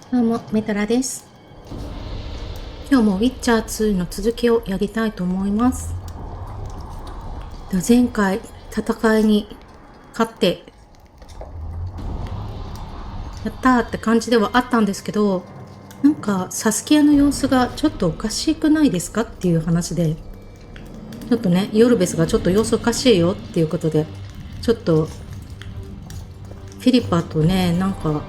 どうも、メタラです。今日もウィッチャー2の続きをやりたいと思います。前回、戦いに勝って、やったーって感じではあったんですけど、なんかサスキアの様子がちょっとおかしくないですかっていう話で、ちょっとね、ヨルベスがちょっと様子おかしいよっていうことで、ちょっと、フィリパとね、なんか、フ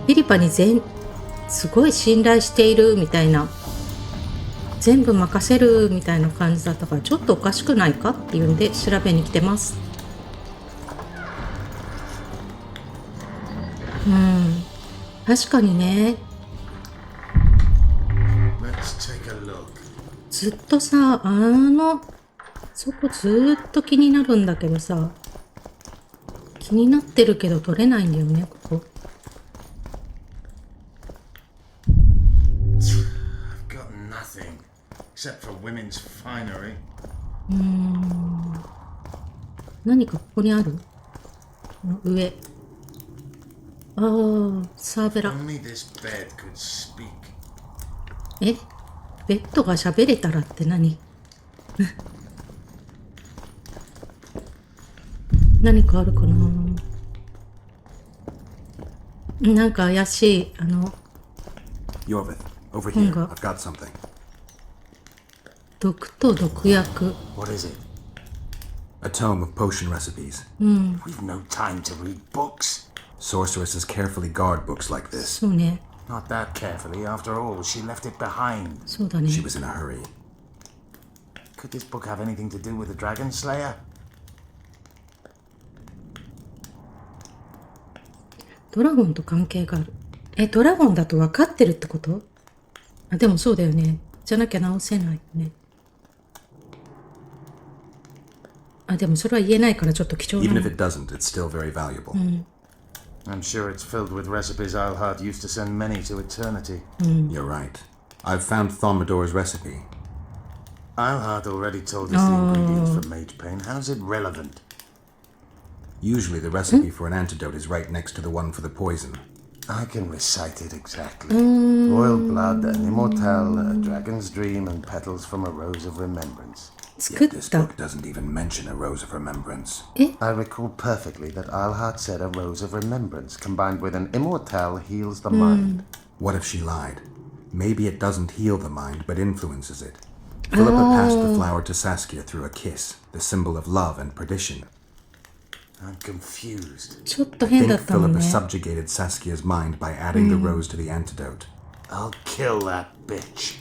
ィリパにすごい信頼しているみたいな、全部任せるみたいな感じだったから、ちょっとおかしくないかっていうんで調べに来てます。確かにね、ずっとさ、そこずっと気になるんだけどさ、気になってるけど取れないんだよね、ここ。何かここにある？この上。ああ、サーベラ。え？ベッドが喋れたらって何？何かあるかな？なんか怪しい、Yorvith, over here. I've got something. 毒と毒薬。What is it? A tome of potion recipes. We've no time to read books. Sorceresses carefully guard books like this. そうね。 Not that carefully. After all, she left it behind. そうだね。 She was in a hurry. Could this book have anything to do with the Dragon Slayer? ドラゴンと関係がある。ドラゴンだと分かってるってこと？あ、でもそうだよね。じゃなきゃ直せないよね。あ、でもそれは言えないからちょっと貴重な。 Even if it doesn't, it's still very valuable. I'm sure it's filled with recipes Alhart used to send many to eternity. You're right. I've found Thaumadore's recipe. Alhart already told us the ingredients for mage pain. How's it relevant? Usually the recipe for an antidote is right next to the one for the poison. I can recite it exactly. Royal blood, an immortal, a dragon's dream, and petals from a rose of remembrance. Yet this book doesn't even mention a rose of remembrance. I recall perfectly that Alhart said a rose of remembrance combined with an immortal heals the mind. What if she lied? Maybe it doesn't heal the mind, but influences it. Philippa passed the flower to Saskia through a kiss, the symbol of love and perdition. I'm confused. ちょっと変だったもんね。 Philippa subjugated Saskia's mind by adding the rose to the antidote. I'll kill that bitch.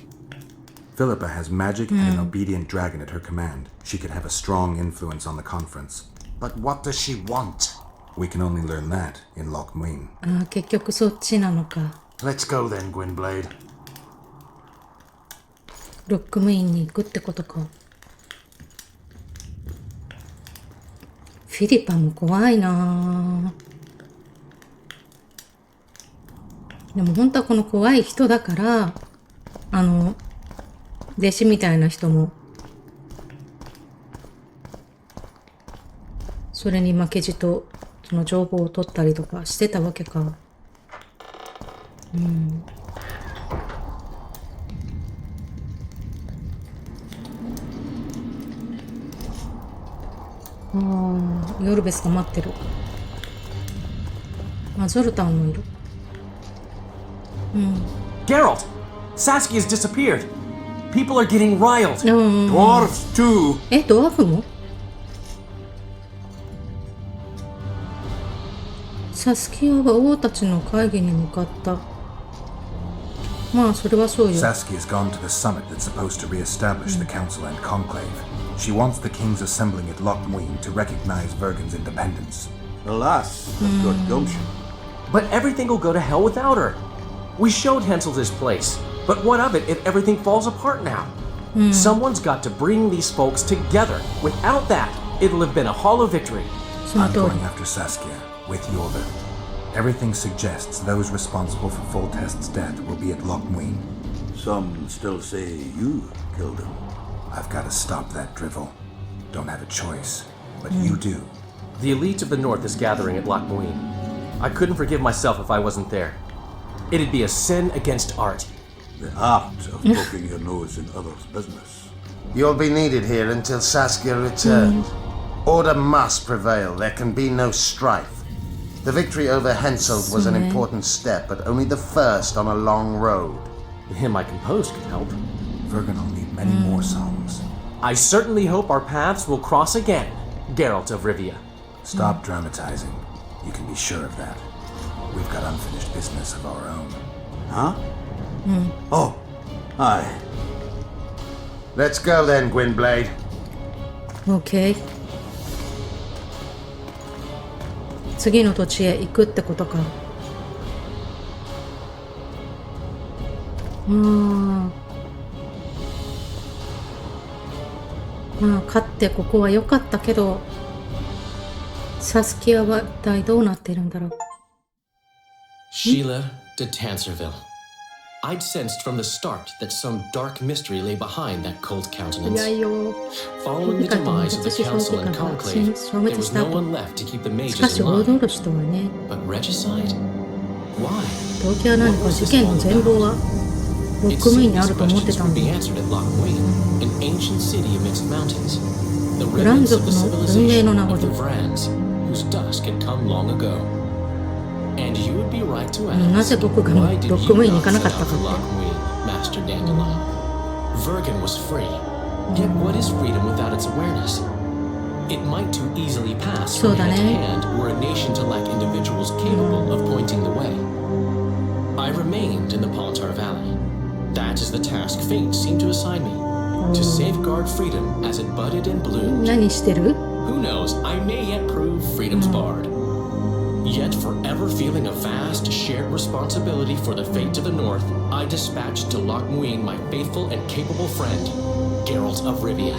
Philippa has magic and an obedient dragon at her command. She could have a strong influence on the conference. But what does she want? We can only learn that in Loch Muin. あ、結局そっちなのか。 Let's go then, Gwynblade. ロックムインに行くってことか。フィリパも怖いな。でも本当はこの怖い人だから、弟子みたいな人もそれに負けじとその情報を取ったりとかしてたわけか。ヨルベスが待ってる。あ、ゾルタンもいる。Geralt! Saskia's disappeared! People are getting riled! Dwarves too! ドワーフも？サスキアは王たちの会議に向かった。まあそれはそうよ。 Saskia's gone to the summit that's supposed to re-establish the council and conclave. She wants the kings assembling at Loch Muin to recognize Vergen's independence. Alas, I've got gumption. But everything will go to hell without her. We showed Hansel this place, but what of it if everything falls apart now? Someone's got to bring these folks together. Without that, it'll have been a hollow victory. I'm going after Saskia, with Yorvith. Everything suggests those responsible for Foltest's death will be at Loch Muin. Some still say you killed him. I've got to stop that drivel. Don't have a choice, but you do. The elite of the North is gathering at Loch Muin. I couldn't forgive myself if I wasn't there. It'd be a sin against art. The art of poking your nose in others' business. You'll be needed here until Saskia returns. Order must prevail. There can be no strife. The victory over Henselt was an important step, but only the first on a long road. The hymn I composed could help. Vergen will need many more songs. I certainly hope our paths will cross again, Geralt of Rivia. Stop dramatizing. You can be sure of that. We've got unfinished business of our own. Huh? Oh, aye. Let's go then, Gwynblade. OK 次の土地へ行くってことか。まあ勝ってここは良かったけど、サスキアは一体どうなってるんだろう。Sheila de Tanserville. I'd sensed from the start that some dark mystery lay behind that cold い countenance. やいよ。 Following the demise of the council and conclave, there was no one left to keep the しかし mages オー alive. ドルシとはね、 But regicide? Why? 動機は何か、事件の全貌はロ It ックメイン seemed にあ these ると思って questions たん would be だ。 answered at Lochween, an ancient city amidst mountains. The ブラン remnants 族 of the の運命の civilization 名残 of the Vrans, whose dusk had come long ago. And you would be right to な ask, ぜ僕が why did ロッ you クメインに not 行かな set かった out か for って。 Lochween, Master Dandelion? Vergen was free. Yet what is freedom without its awareness? It might too easily pass from hand to hand were a nation to lack individuals capable of pointing the way. I remained in the Poltar Valley. That is the task fate seemed to assign me, to safeguard freedom as it budded and bloomed. 何してる？ Who knows, I may yet prove freedom's bard. Yet forever feeling a vast, shared responsibility for the fate of the North, I dispatched to Lochmuin my faithful and capable friend, Geralt of Rivia.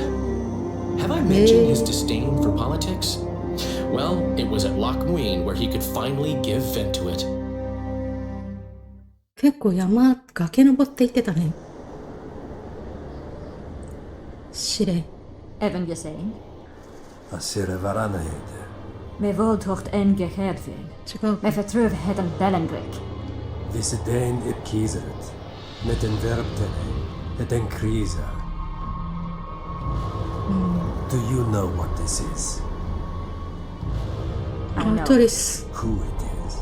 Have I mentioned his disdain for politics? Well, it was at Lochmuin where he could finally give vent to it. 結構崖登って行ってたね。司令。 Even gezien? Asira Varanheid. Mijn woordtocht en gegeven. 違うか。 Mijn vertrouwen het een Bellengrik. Visedein ip kiezeret. Met een werptene. Het een kriza. Do you know what this is? I ア know. トリス。 Who it is?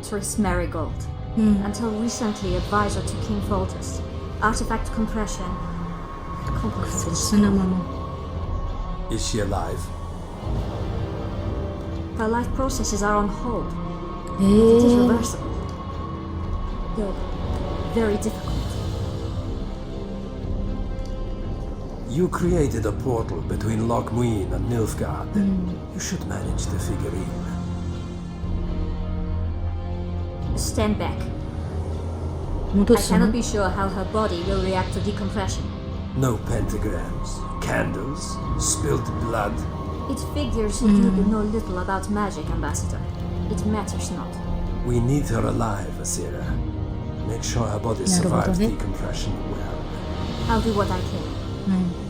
Tris Marigold. Until recently advisor to King Voltus. Artifact compression. Complicated. 砂まま。 Is she alive? Her life processes are on hold. It is reversible. Though very difficult. You created a portal between Lochmuin and Nilfgaard. You should manage the figurine. Stand back. 戻 I すの cannot be sure how her body will react to decompression. No pentagrams, candles, spilled blood. It figures that you know little about magic, Ambassador. It matters not. We need her alive, Asira. Make sure her body なるほど survives ね。 decompression well. I'll do what I can.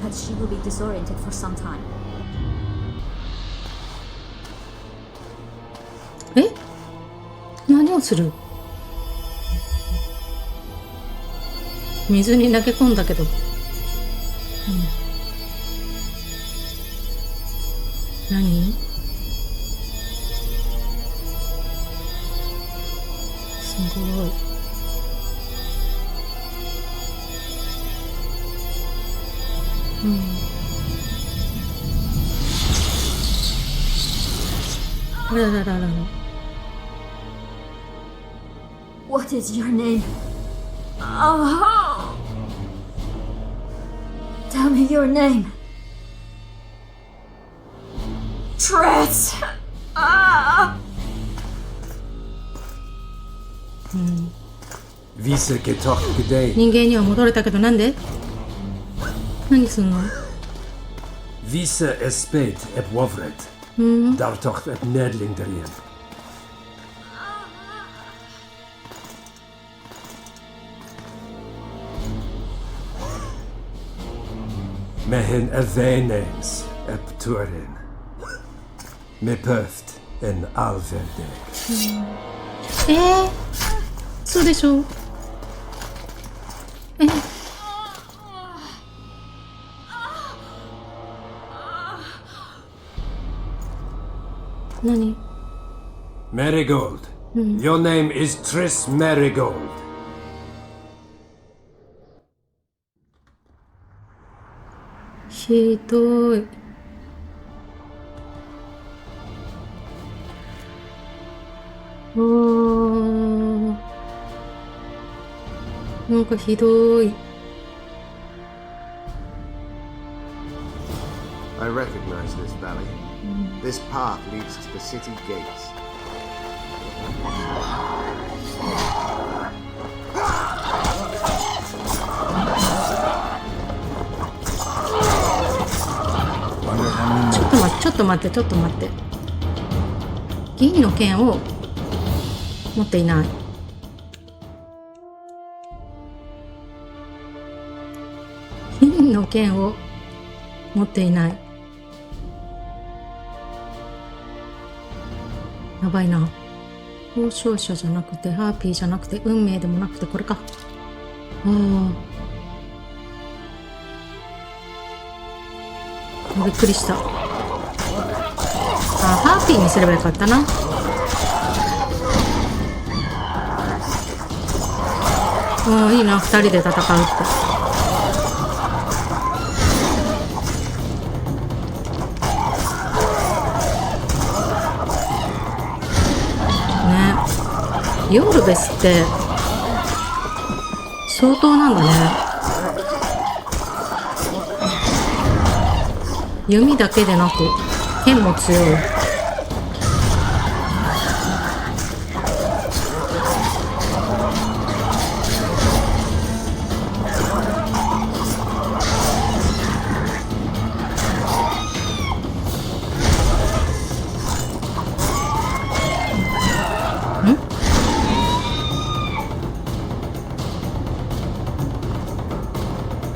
But she will be disoriented for some time. え？何をする？水に投げ込んだけど。何？すごい。あららららら。 What is your name? Oh! Tell me your name. Tris! Ah! Vise getocht gedei. 人間には戻れたけどなんで？何すんの？ Vise espeit ep wovret. Daar tocht ep nedling derien. Mehen eveneens ep turin. Me puft en alverdeg. そうでしょ。何？ Marigold. Your name is Triss Marigold. ひどい。なんかひどい。I recognize this valley. This path leads to the city gates. Wonder how many ちょっと待って。銀の剣を持っていない。銀の剣を持っていない。やばいな。交渉者じゃなくて、ハーピーじゃなくて、運命でもなくて、これか。びっくりした。ハーピーにすればよかったな。いいな、2人で戦うって。ヨルベスって相当なんだね。弓だけでなく剣も強い。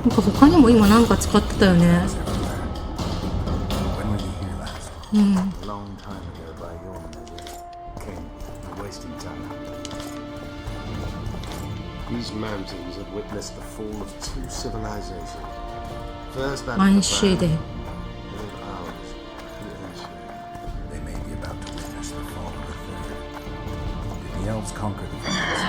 なんか他にも今なんか使ってたよね。When were you here last? A long time ago by your measure. King, you're wasting time. These mountains have witnessed the fall of two civilizations. First that of the 暗視で。 Brown, then of ours, the Ancient. They may be about to witness the fall of the third. Did the elves conquer the Vikings?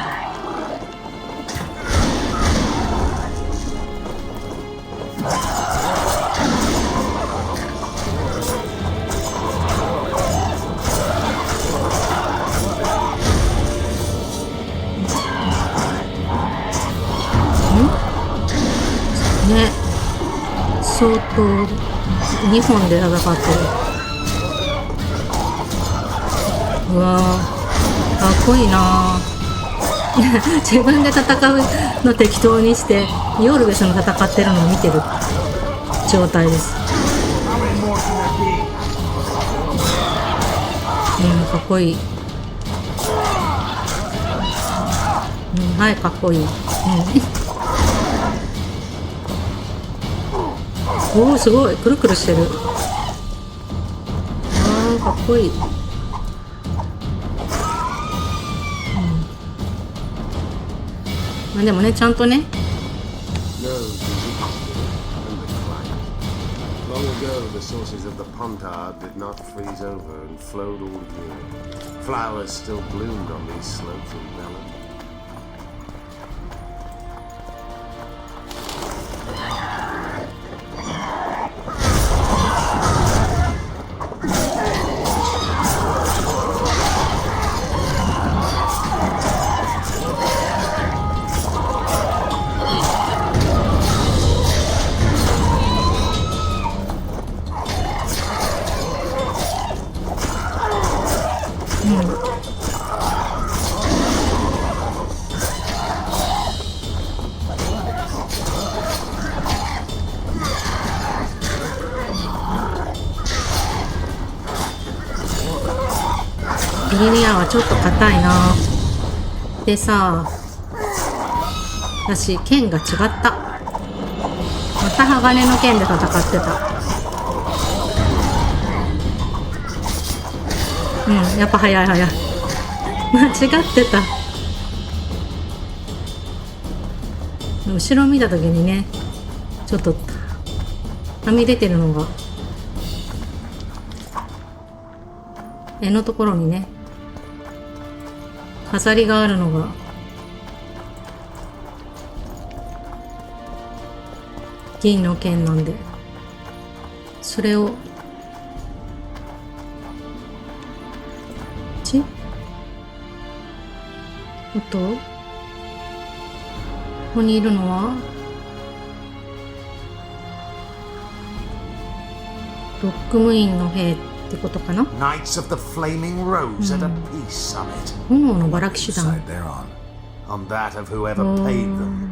ね、相当2本で戦ってる。うわー、かっこいいな。自分で戦うの適当にしてヨルベスの戦ってるのを見てる状態です。かっこいい。はい、かっこいい。おお、すごい、くるくるしてる。かっこいい。まあでもね、ちゃんとね。 Long ago, the sources of the Pontard did not freeze over and flowed all year. Flowers still bloomed on these slopes in Melon.ビリニアはちょっと硬いな。でさ、私剣が違った。また鋼の剣で戦ってた。やっぱ早い。間違ってた。後ろ見た時にね、ちょっとはみ出てるのが絵のところにね、飾りがあるのが銀の剣なんで、それをここにいるのはロックムインの兵ってことかな。 Knights of the Flaming Rose at a peace summit. 炎のバラ騎士団。 Side they're on that of whoever paid them.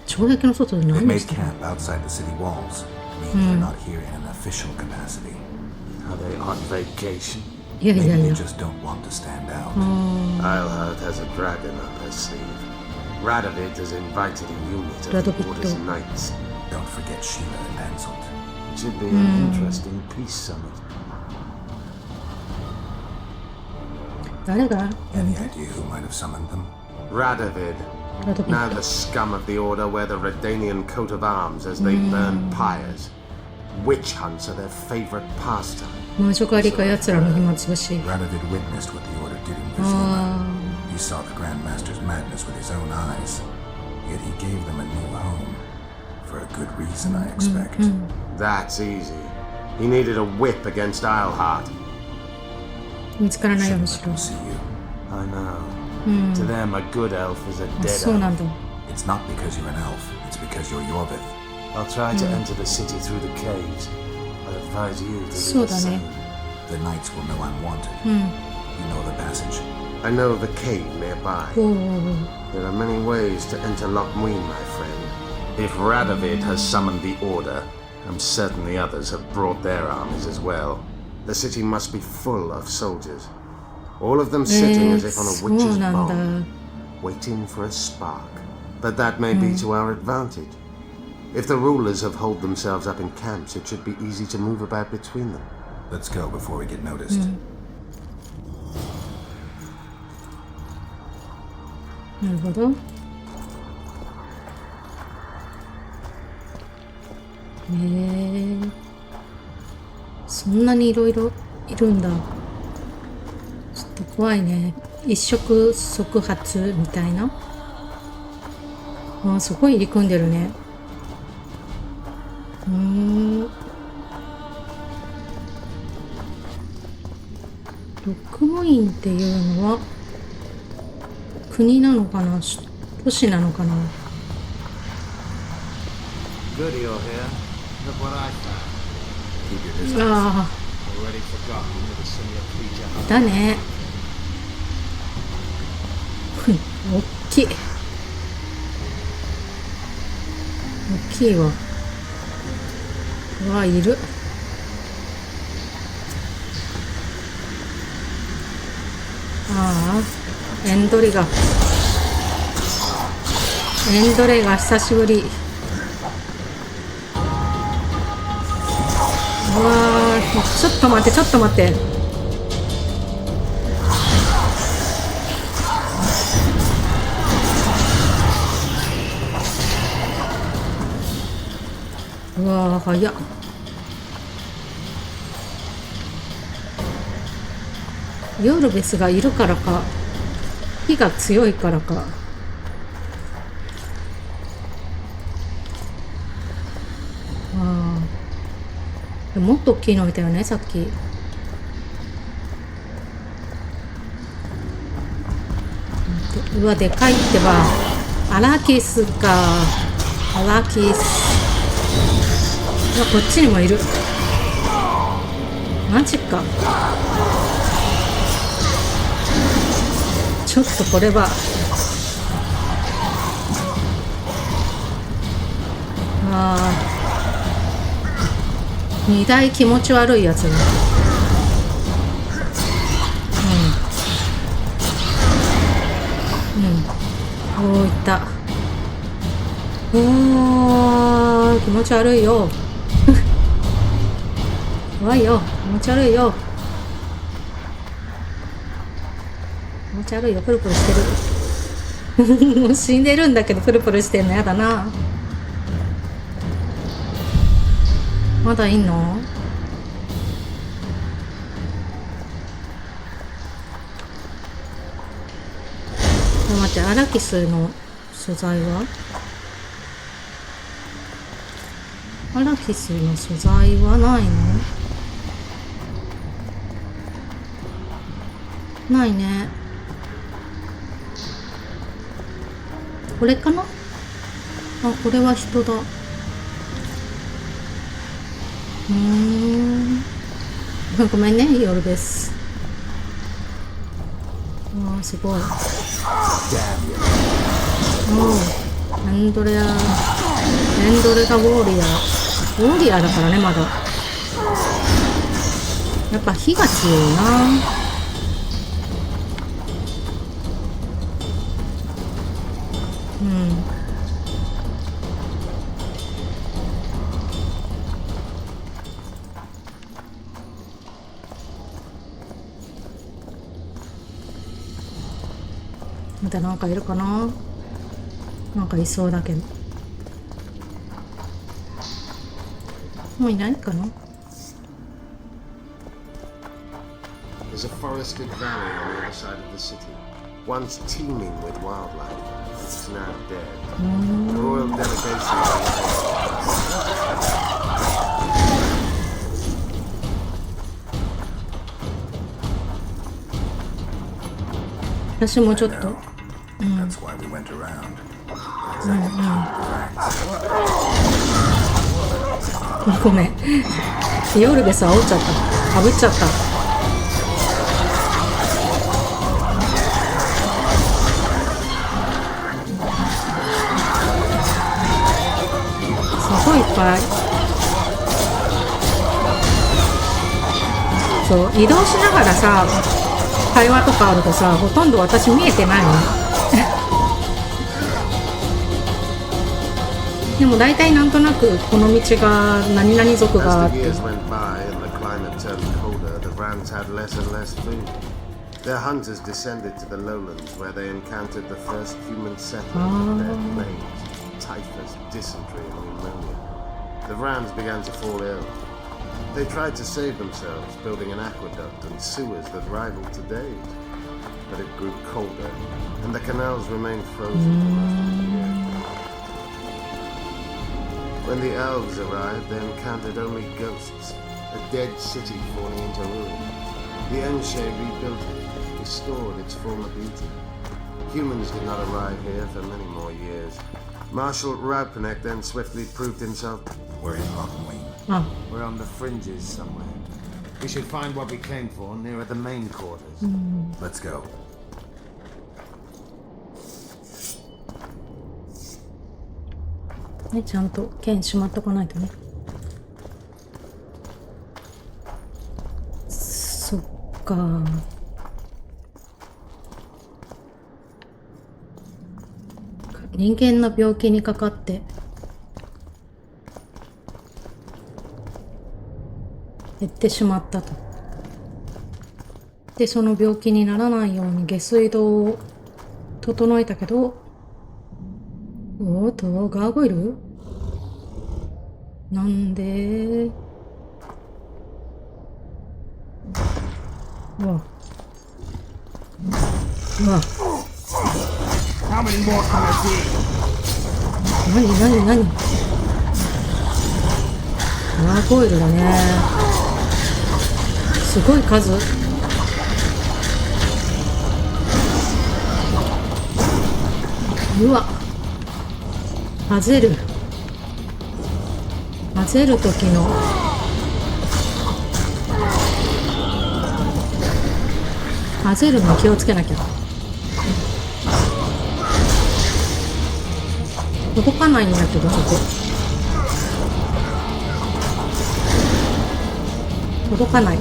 城壁の外で They've 何 made してる camp outside the city walls. Means they're not here in an official capacity. Are they on vacation? いやいや Maybe い they や。 just don't want to stand out. Eilhard has a dragon up her sleeve. Radovid has invited a unit of the Radovid Order's to- knights. Don't forget Sheila and Hansel. It should be an interesting peace summit. 誰が Any idea who might have summoned them? Radovid. ラドビ Now ッ the scum of the Order wear the Redanian coat of arms as they burn pyres. Witch hunts are their favorite pastime. ト。魔女狩りか奴らの暇つぶし。 Radovid witnessed what the Order did in Vizima. He saw the Grand Master's madness with his own eyes. Yet he gave them a new home. For a good reason, I expect. That's easy. He needed a whip against Eilhard. 見つからないよう Shouldn't にし let ろ。 them see you. I know. To them, a good elf is a あ、 dead そう elf. なんだ。 It's not because you're an elf. It's because you're Yorvith. I'll try to enter the city through the caves. I'd advise you to そう do the だね。 same. The knights will know I'm wanted. You know the passage. I know the cave nearby. おお。 There are many ways to enter Lochmuin, my friend. If Radovid has summoned the Order, I'm certain the others have brought their armies as well. The city must be full of soldiers. All of them sitting as if on a そう witch's なんだ。 bomb, waiting for a spark. But that may be to our advantage. If the rulers have holed themselves up in camps, it should be easy to move about between them. Let's go before we get noticed. なるほど。そんなにいろいろいるんだ。ちょっと怖いね。一触即発みたいな。あ、すごい入り組んでるね。ロックモインっていうのは国なのかな、都市なのかな。 Good you're here. Look what I found. Keep your distance. あ Already forgotten who the similar creature あ、だね。おっきい。大きいわ。うわ、いる。ああ、エンドレが久しぶり。うわー、ちょっと待って、ちょっと待って。うわー、早っ。ヨルベスがいるからか、火が強いからか。ああ、もっと大きいの見たよね、さっき。うわ、でかいってば。アラキスか。アラキス。うわ、こっちにもいる。マジか。ちょっとこれは。ああ。2台気持ち悪いやつね。おー、いった。おー、気持ち悪いよ。怖いよ。気持ち悪いよ。気持ち悪いよ。プルプルしてる。もう死んでるんだけどプルプルしてんのやだな。まだいんの？待って、アラキスの素材は？アラキスの素材はないの？ないね。これかな？あ、これは人だ。ごめんね、夜です。わあ、すごい。エンドレガウォーリア。ウォーリアだからね、まだ。やっぱ火が強いな。またなんかいるかな。なんかいそうだけど。もういないかな。There's a forested valley on the other side of the city, once teeming with wildlife. It's now dead. The royal delegation arrived. 私もちょっと。That's why we went around. ごめん。夜でさ、煽っちゃった。炙っちゃった。すごいいっぱい。そう、移動しながらさ、会話とかあるとさ、ほとんど私見えてないの。でも大体なんとなくこの道が何々族があって。Their hunters descended to the lowlands where they encountered the first human settlement with their plagues, typhus, dysentery, and pneumonia. The Rams began to fall ill. They tried to save themselves, building an aqueduct and sewers that rivaled today's. But it grew colder, and the canals remained frozen for most of the year. When the elves arrived, they encountered only ghosts, a dead city falling into ruin. The Enshe rebuilt it, restored its former beauty. Humans did not arrive here for many more years. Marshal Raupenek then swiftly proved himself. We're in Lockmuir. We're on the fringes somewhere. We should find what we came for nearer the main quarters. Let's go. ね、ちゃんと剣しまっとかないとね。そっか。人間の病気にかかって減ってしまったと。で、その病気にならないように下水道を整えたけど、おっと、ガーゴイル？なんで？うわ。うわ。何？ガーゴイルだね。すごい数。うわ。混ぜる時の混ぜるの気をつけなきゃ。届かないんだけど、そこ届かない。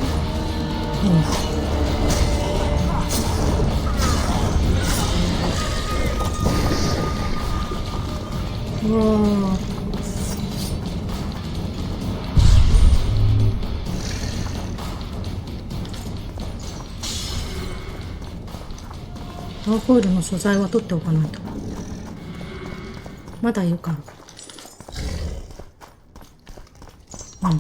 ワーホイールの素材は取っておかないと。まだいるから。うん。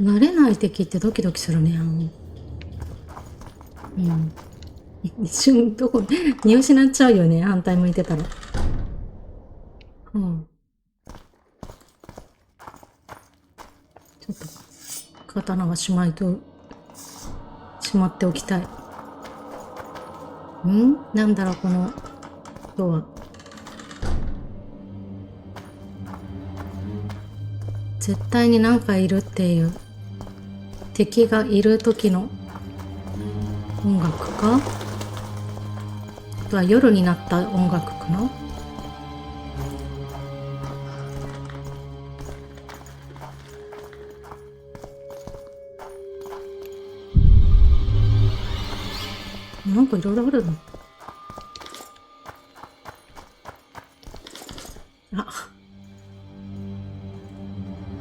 慣れない敵ってドキドキするね。うん。一瞬どこ見失っちゃうよね、反対向いてたら。うん。ちょっと刀はしまっておきたい。なんだろう、この人は。絶対になんかいるっていう。敵がいる時の音楽か？あとは夜になった音楽かな？なんかいろいろあるの。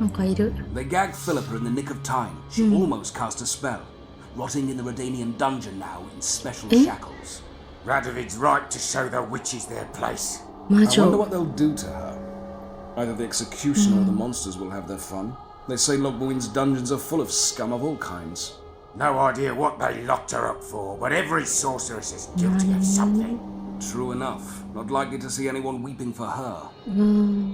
なんかいる。 They gagged Philippa in the nick of time. She almost cast a spell. Rotting in the Redanian dungeon now in special shackles. Radovid's right to show the witches their place. I wonder 魔女。 what they'll do to her. Either the executioner or the monsters will have their fun. They say Logbuin's dungeons are full of scum of all kinds. No idea what they locked her up for, but every sorceress is guilty of something. True enough. Not likely to see anyone weeping for her.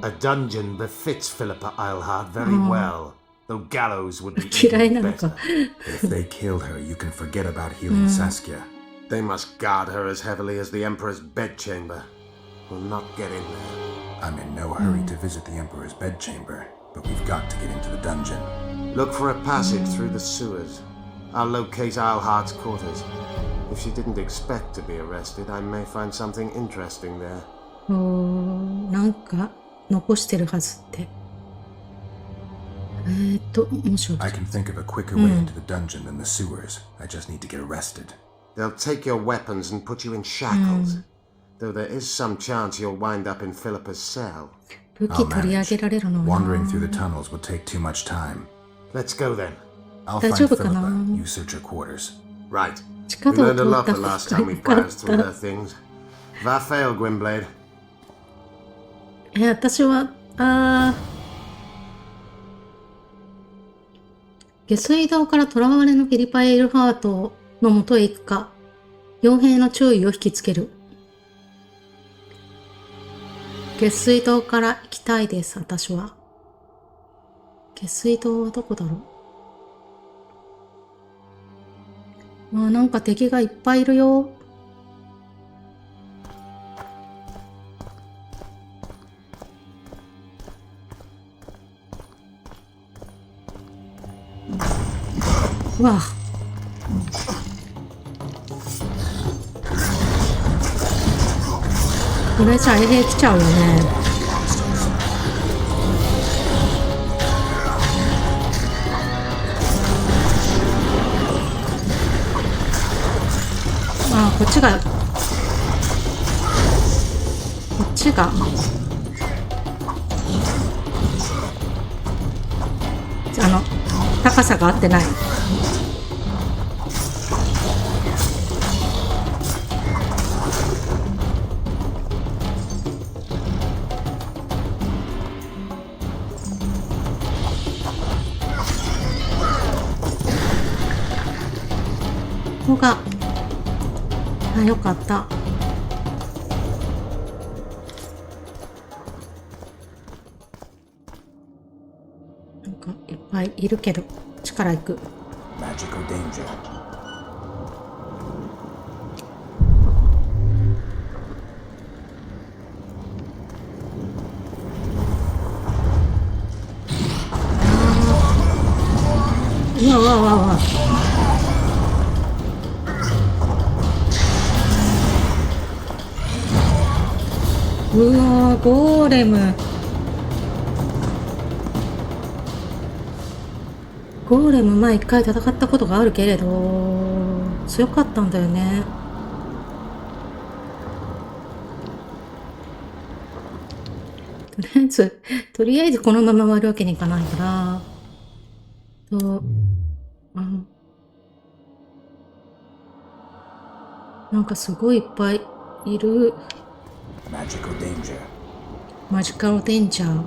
A dungeon befits Philippa Eilhart very well, though gallows would be 嫌いなの better. か。 If they killed her, you can forget about healing Saskia. They must guard her as heavily as the Emperor's bedchamber. We'll not get in there. I'm in no hurry to visit the Emperor's bedchamber, but we've got to get into the dungeon. Look for a passage through the sewers. I'll locate Eilhart's quarters. If she didn't expect to be arrested, I may find something interesting there. なんか残してるはずって。もし I can think of a quicker way into the dungeon than the sewers. I just need to get arrested. They'll take your weapons and put you in shackles. Though there is some chance you'll wind up in Philippa's cell. 武器取り上げられるのは Wandering through the tunnels will take too much time. Let's go then. I'll 大 find 丈夫かな Philippa. You search her quarters. Right. 地 We 下道を learned 通 a っ lot た the 方 last が time we よかっ browsed through た their things. Vafail, Gwynblade. 私は下水道から囚われのフィリパ・エイルハートの元へ行くか、傭兵の注意を引きつける。下水道から行きたいです、私は。下水道はどこだろう。なんか敵がいっぱいいるよ。うわ。これじゃ衛兵来ちゃうよね。こっちが高さが合ってない。ここがよかった。なんかいっぱいいるけど力いく。Magic or danger? うわうわうわうわ。うわー、ゴーレム。ゴーレム前一回戦ったことがあるけれど強かったんだよね。とりあえずこのまま終わるわけにいかないからなんかすごいいっぱいいる。マジカルデンジャー。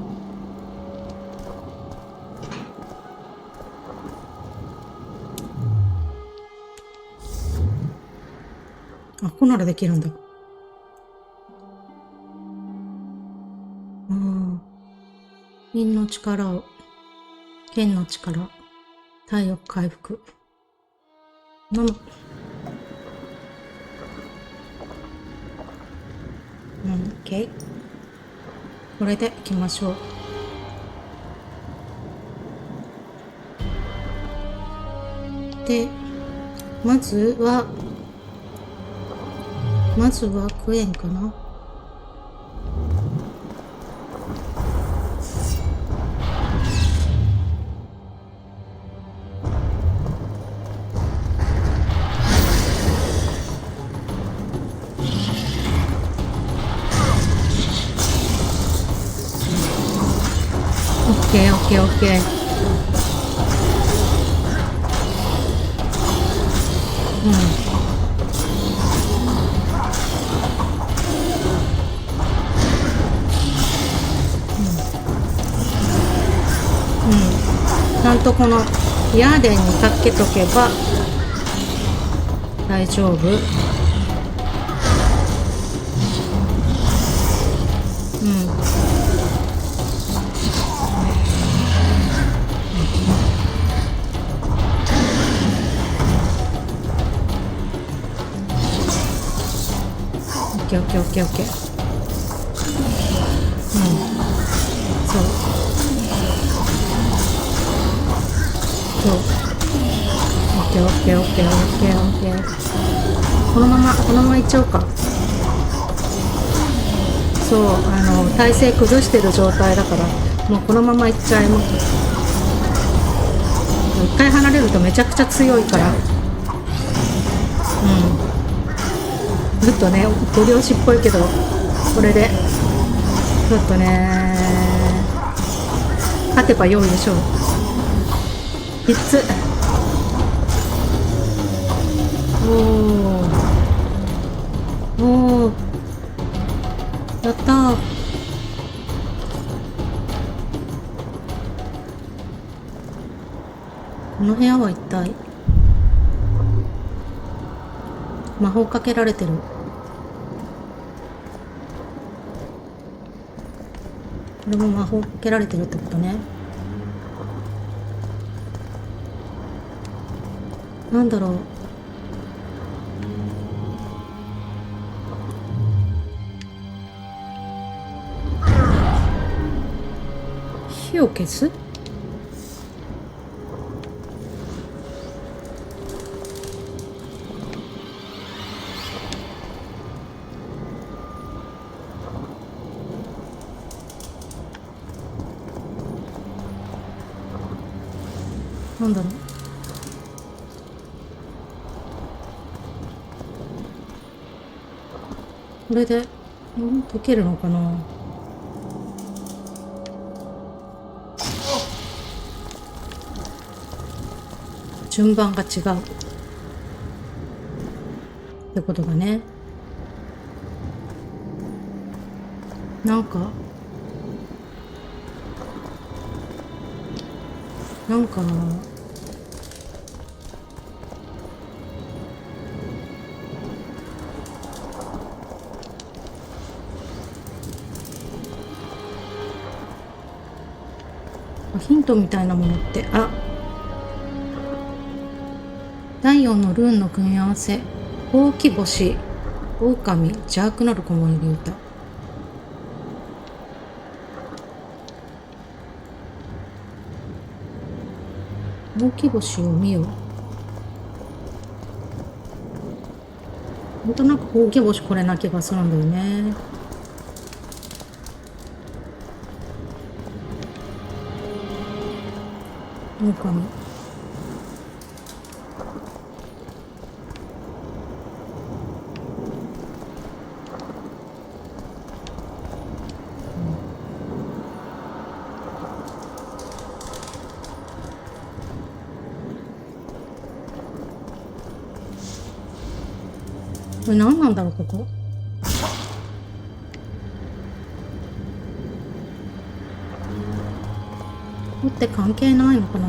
あ、ここならできるんだ。陰の力を、剣の力、体力回復。オッケー。これでいきましょう。で、まずはクエンかな。オッケー。ちゃんとこのヤーデンにかけとけば大丈夫。オッケー。オッケー。このままいっちゃおうか。そう、体勢崩してる状態だからもうこのままいっちゃいます。一回離れるとめちゃくちゃ強いから。ちょっとね、ご漁師っぽいけどこれでちょっとね勝てば良いでしょう。3つ。おー、やったー。この部屋は一体魔法かけられてる。これも魔法かけられてるってことね。なんだろう。火を消す？なんだろう。これで解けるのかな。順番が違うってことだね。なんかヒントみたいなものって、第4のルーンの組み合わせ、ほうき星、狼、邪悪なる子もいる歌。ほうき星を見よ。なんとなくほうき星これな気がするんだよね。狼。これ何なんだろう、ここ。ここって関係ないのかな。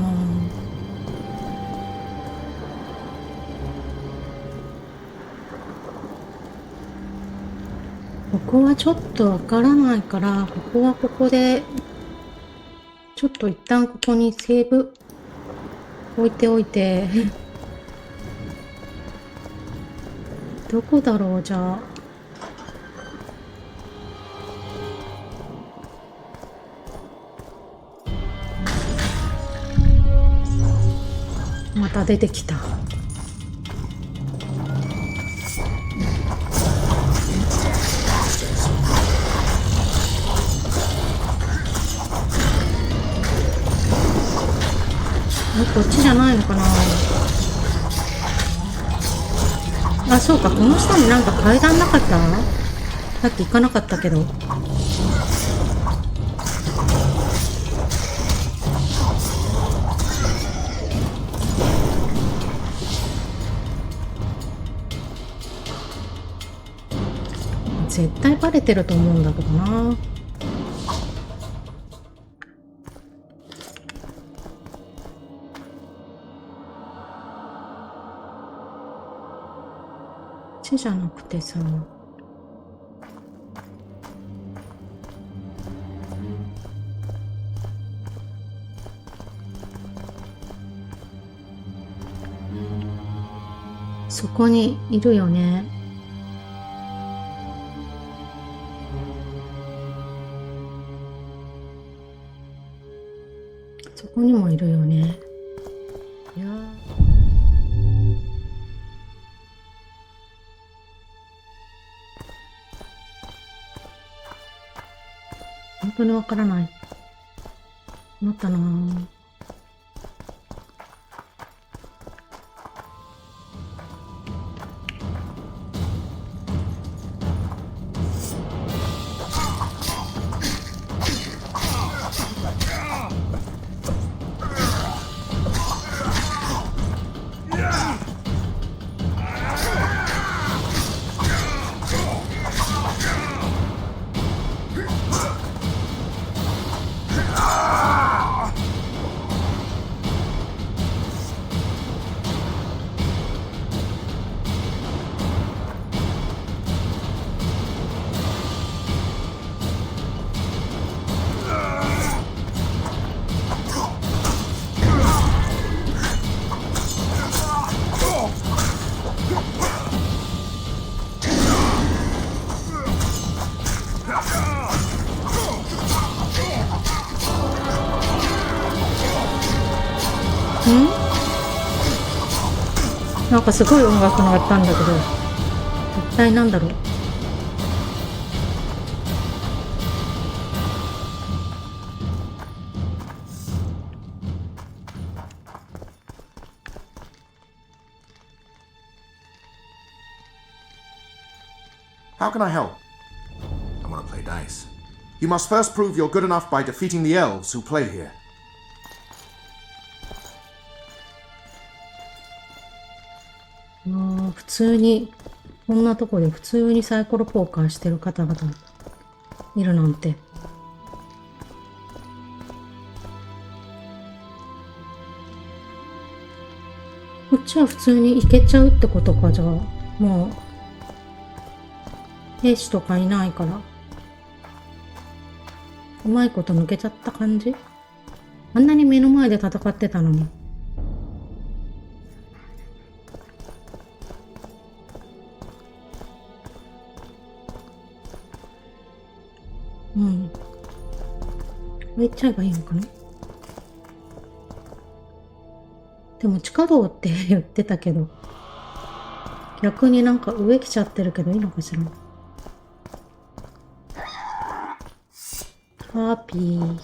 ここはちょっとわからないから、ここはここでちょっと一旦ここにセーブ置いておいてどこだろう。じゃあまた出てきた。こっちじゃないのかな。あ、そうか、この下になんか階段なかった？さっき行かなかったけど。絶対バレてると思うんだけどな。じゃなくてさ、そこにいるよね。そこにもいるよね。いや本当にわからない。なったなぁ。なんかすごい音楽があったんだけど、一体なんだろう。How can I help? I want to play dice. You must first prove you're good enough by defeating the elves who play here. 普通にこんなとこで普通にサイコロポーカーしてる方々いるなんて。こっちは普通に行けちゃうってことか。じゃあもう兵士とかいないからうまいこと抜けちゃった感じ。あんなに目の前で戦ってたのに。うん。上行っちゃえばいいのかな。でも地下道って言ってたけど、逆になんか上来ちゃってるけどいいのかしら。ハッピー。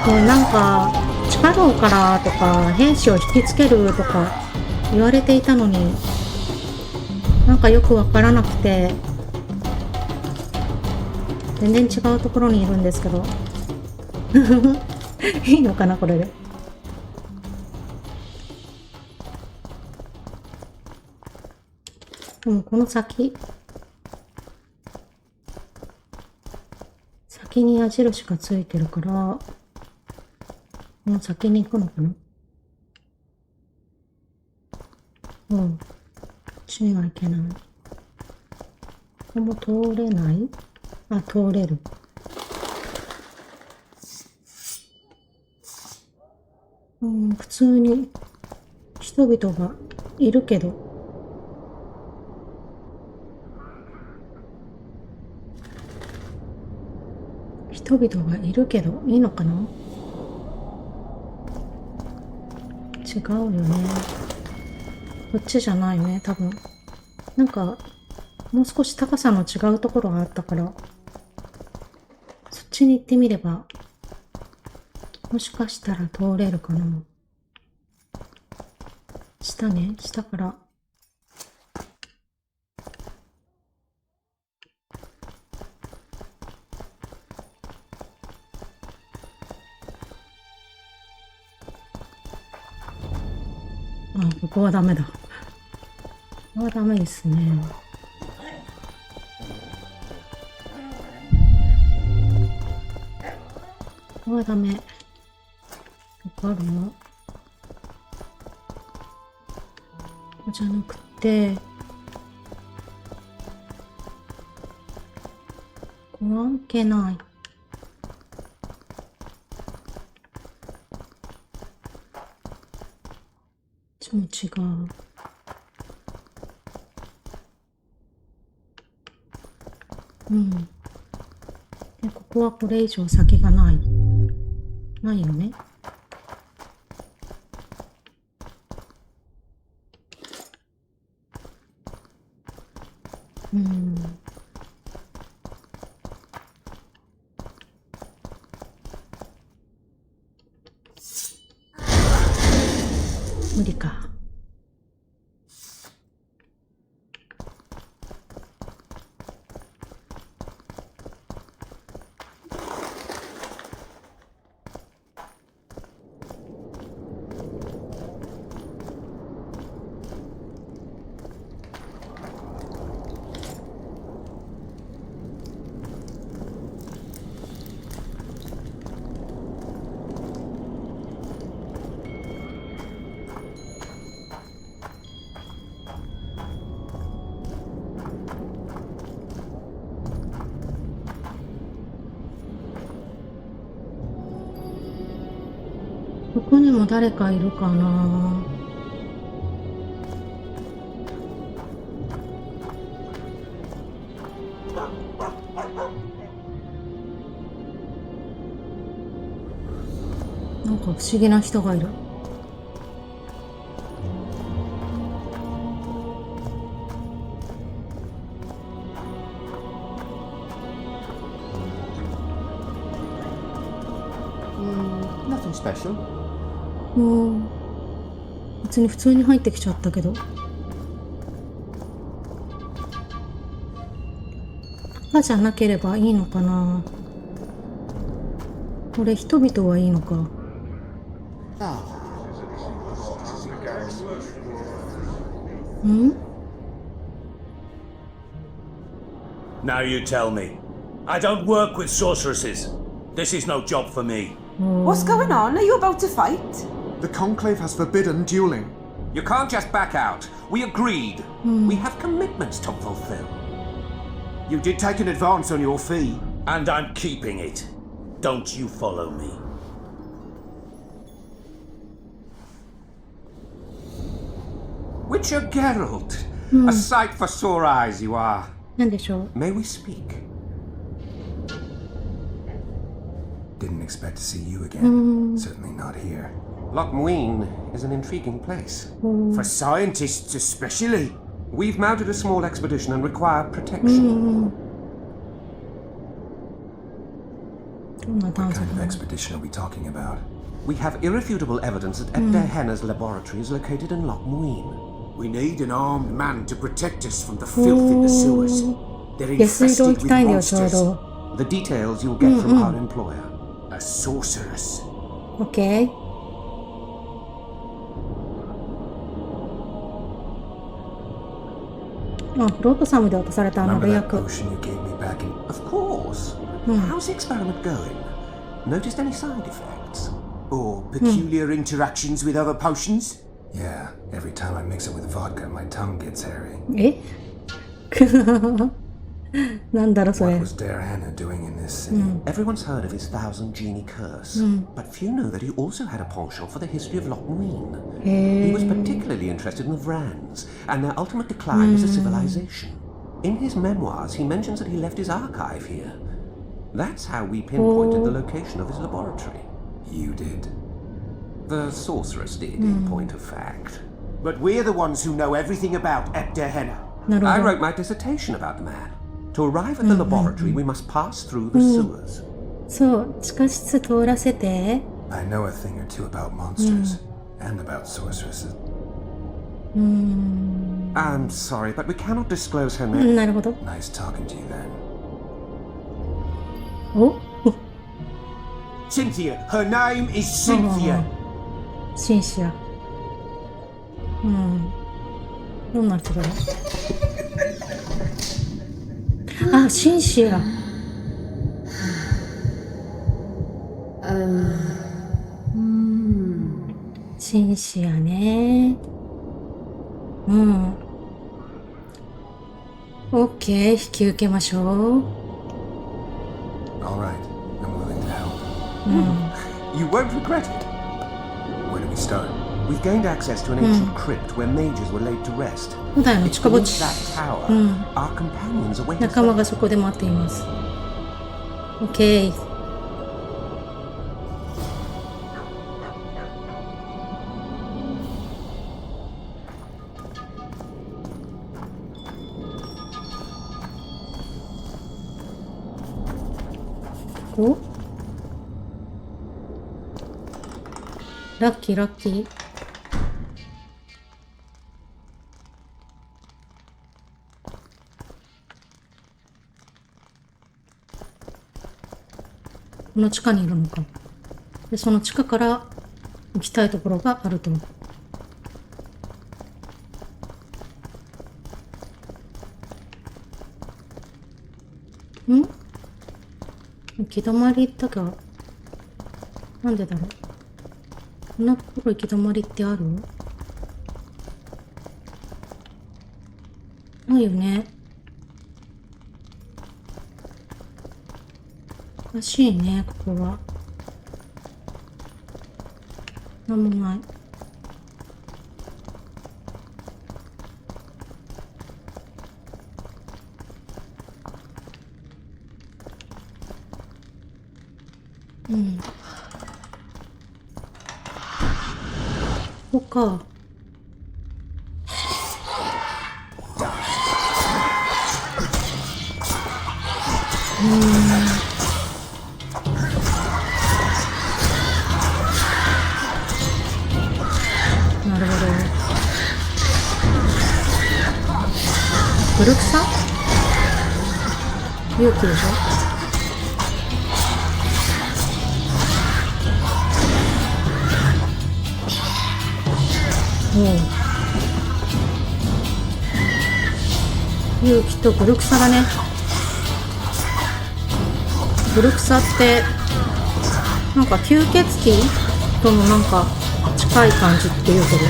なんか地下道からとか兵士を引きつけるとか言われていたのに、なんかよくわからなくて全然違うところにいるんですけどいいのかなこれで。でもこの先に矢印がついてるから、もう先に行くのかな。うん。こっちには行けない。ここも通れない？あ、通れる。普通に人々がいるけど、人々がいるけどいいのかな。違うよね。こっちじゃないね、多分。なんかもう少し高さの違うところがあったから、そっちに行ってみればもしかしたら通れるかな。下ね、下から。ここはダメだ。ここはダメですね。ここはダメ。わかるの？ここじゃなくて、ここはいけない。もう違う。で、ここはこれ以上先がない。ないよね。無理か。ここにも誰かいるかな。なんか不思議な人がいる。Nothing special. 別に普通に入ってきちゃったけど。赤じゃなければいいのかな。これ人々はいいのか。Now you tell me. I don't work with sorceresses. This is no job for me. What's going on? Are you about to fight? The Conclave has forbidden dueling. You can't just back out. We agreed. We have commitments to fulfill. You did take an advance on your fee. And I'm keeping it. Don't you follow me. Witcher Geralt. A sight for sore eyes you are. なんでしょう。 May we speak? Didn't expect to see you again. Certainly not here. Loch Muin is an intriguing place. For scientists especially. We've mounted a small expedition and require protection. どんな探 What 索 kind of だろう。 expedition are we talking about? We have irrefutable evidence that Ebder Henna's laboratory is located in Loch Muin. We need an armed man to protect us from the filth in the sewers. They're 下水道行 infested き with たいんだよ、ちょう monsters. ど。 The details you'll get from our employer. A sorceress. OK。あ、ロートサムで渡されたあの Remember 予 that 約。 potion you gave me back in... Of course. How's the experiment going? Noticed any side effects? Or peculiar interactions with other potions? Yeah, every time I mix it with vodka, my tongue gets hairy. えなんだろうそ What れ。 was Darhana doing in this city? Everyone's heard of his thousand genie curse, but few know that he also had a penchant for the history of Loch Muin. He was particularly interested in the Vrans and their ultimate decline as a civilization. In his memoirs, he mentions that he left his archive here. That's how we pinpointed the location of his laboratory. You did. The sorceress did, in point of fact. But we're the ones who know everything about Ebder Henna. なる I ほど。 wrote my dissertation about the man. To arrive at the laboratory, we must pass through the sewers. そう、地下室通らせて。 I know a thing or two about monsters and about sorceresses. I'm sorry, but we cannot disclose her name. なるほど。 Nice talking to you then. お Cynthia. Her name is Cynthia. シンシア。どんな人だろう。あ、シンシア。シンシアね。オッケー、引き受けましょう。 All right, I'm willing to help. You won't regret it. Where do we start? We've gained access to an ancient crypt where mages were laid to rest. そうだよね、 It's 近ぼ beneath ち。 that tower. Our companions await us. 仲間がそこで待っています。オッケー。お？ラッキーラッキー。この地下にいるのか。で、その地下から行きたいところがあると。行き止まりだが、なんでだろう。こんなところ行き止まりってある？ないよね。おかしいね、ここは。なんもない。ここか。なるほど。古草？勇気でしょ？勇気と古草だね。古草ってなんか吸血鬼とのなんか近い感じっていうけど、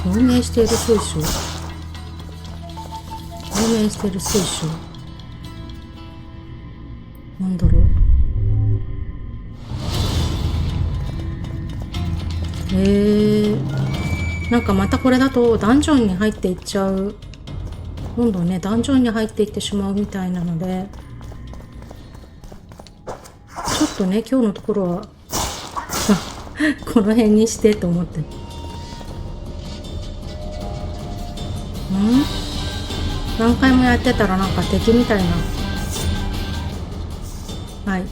透明している水晶、透明している水晶、なんだろう。なんかまたこれだとダンジョンに入っていっちゃう。どんどんね、ダンジョンに入っていってしまうみたいなので、ちょっとね、今日のところは、この辺にしてと思って。何回もやってたらなんか敵みたいな。はい。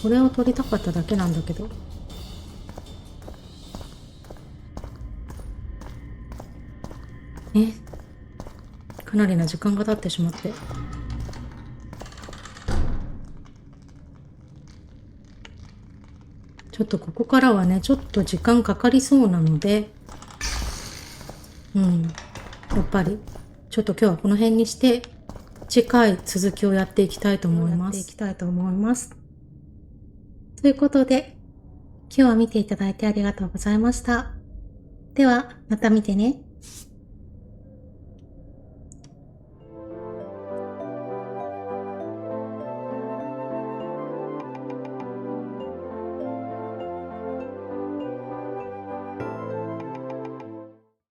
これを取りたかっただけなんだけど。かなりな時間が経ってしまって。ちょっとここからはね、ちょっと時間かかりそうなので、やっぱり、ちょっと今日はこの辺にして、次回続きをやっていきたいと思います。ということで、今日は見ていただいてありがとうございました。では、また見てね。